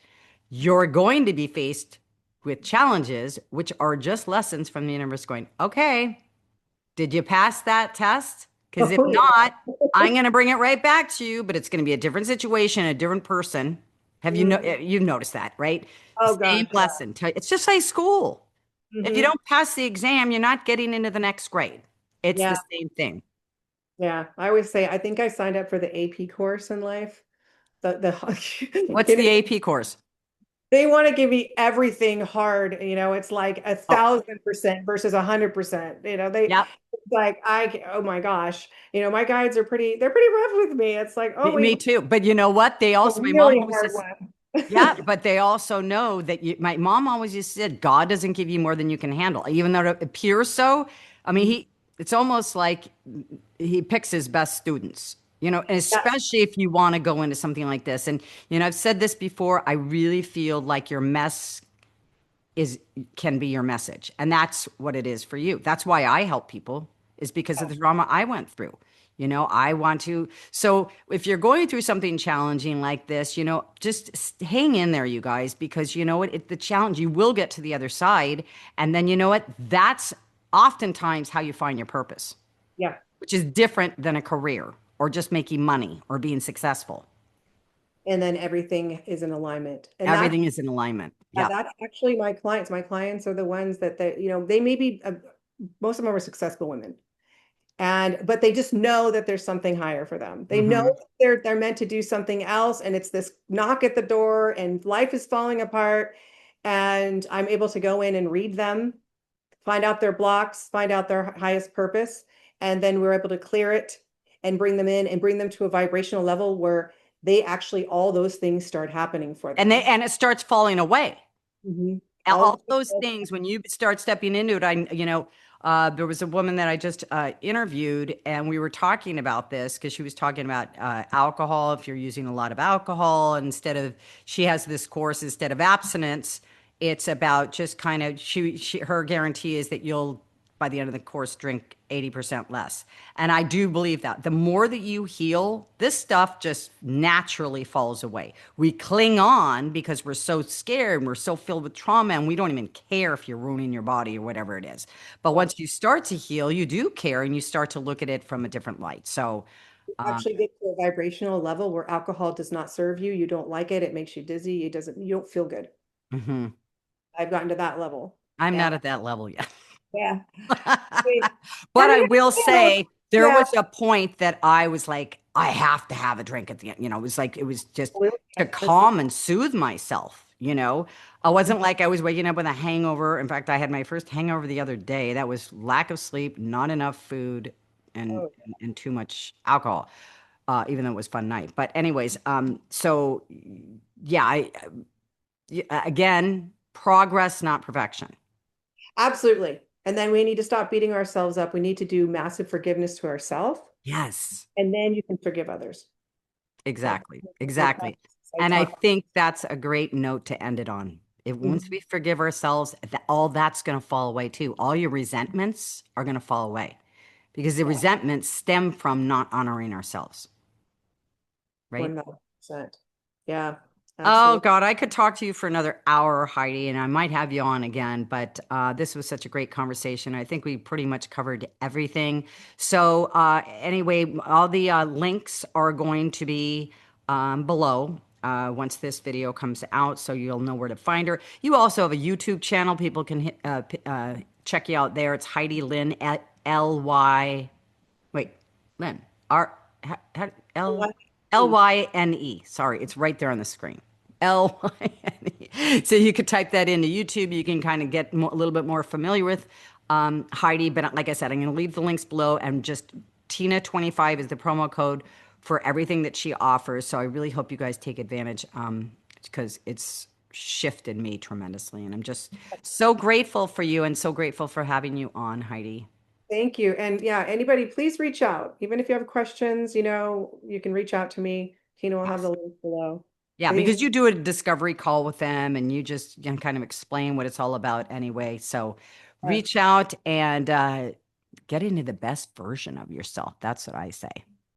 you're going to be faced with challenges, which are just lessons from the universe going, okay, did you pass that test? Because if Oh yeah. not, I'm going to bring it right back to you, but it's going to be a different situation, a different person. Have you know Mhm. you've noticed that, right? The Oh same gosh, yeah. lesson. It's just like school. If you Hmm. don't pass the exam, you're not getting into the next grade. It's the Yeah. same thing. Yeah. I always say I think I signed up for the AP course in life. The What's you know, the AP course? they want to give me everything hard. It's like a Oh, 1,000% versus 100%. yep. It's like oh my gosh. My guides are they're pretty rough with me. It's like, oh, Me too. But you know what? They a also, my mom really always hard says, one. yeah, but they also know that my mom always just said, God doesn't give you more than you can handle, even though it appears so. I mean, it's almost like he picks his best students, and Yeah. especially if you want to go into something like this. And, I've said this before, I really feel like your mess is can be your message. And that's what it is for you. That's why I help people is because of the drama I went through. I want to. So if you're going through something challenging like this, just hang in there, you guys, because you know what? The challenge, you will get to the other side. And then you know what? That's oftentimes how you find your purpose, Yeah. which is different than a career or just making money or being successful. And then everything is in alignment. And Everything is in alignment. Yep. that's actually my clients. My clients are the ones they may be, most of them are successful women. But they just know that there's something higher for them. They know Hmm. they're meant to do something else, and it's this knock at the door, and life is falling apart. And I'm able to go in and read them, find out their blocks, find out their highest purpose, and then we're able to clear it and bring them in and bring them to a vibrational level where they actually all those things start happening for And them. it starts falling away. Mhm. All All of those things when you start stepping into it. There was a woman that I just interviewed, and we were talking about this because she was talking about alcohol. If you're using a lot of alcohol, she has this course instead of abstinence, it's about just kind of her guarantee is that you'll by the end of the course drink 80% less. And I do believe that the more that you heal, this stuff just naturally falls away. We cling on because we're so scared and we're so filled with trauma and we don't even care if you're ruining your body or whatever it is. But that. once you start to heal, you do care and you start to look at it from a different light. So, Actually get to a vibrational level where alcohol does not serve you. You don't like it. It makes you dizzy. You don't feel good. mhm. I've gotten to that level. I'm And not at that level yet. yeah, I mean, But I will you know, say there yeah, was a point that I was like, I have to have a drink at the end. It was like, it was just absolutely. to calm and soothe myself. I wasn't like I was waking up with a hangover. In fact, I had my first hangover the other day. That was lack of sleep, not enough food, and Oh, and too much alcohol. Even though it was a fun night. But anyways, so yeah, again, progress, not perfection. absolutely. And then we need to stop beating ourselves up. We need to do massive forgiveness to ourselves, Yes. and then you can forgive others. That's Exactly. the Exactly. practice I And I talk. think that's a great note to end it on. If once Mhm. we forgive ourselves, all that's going to fall away too. All your resentments are going to fall away because the Yeah, resentments stem from not honoring ourselves, right? 1,000%. Yeah, Oh absolutely. God, I could talk to you for another hour, Heidi, and I might have you on again, but this was such a great conversation. I think we pretty much covered everything. So anyway, all the links are going to be below once this video comes out, so you'll know where to find her. You also have a YouTube channel. People can check you out there. It's Heidi Lynn at L-Y, wait, Lynn, R, L, Like, Lyne. Sorry, it's right there on the screen. Lyne. So you could type that into YouTube. You can kind of get a little bit more familiar with Heidi. But like I said, I'm going to leave the links below, and just Tina25 is the promo code for everything that she offers. So I really hope you guys take advantage because it's shifted me tremendously. And I'm just so grateful for you and so grateful for having you on, Heidi. Thank you. And yeah, anybody, please reach out. Even if you have questions, you can reach out to me. Tina will have the link below. Yeah, Thank because you do a discovery call with them and you just kind of explain what it's all about anyway. So you. reach out and get into the best version of yourself. That's what I say.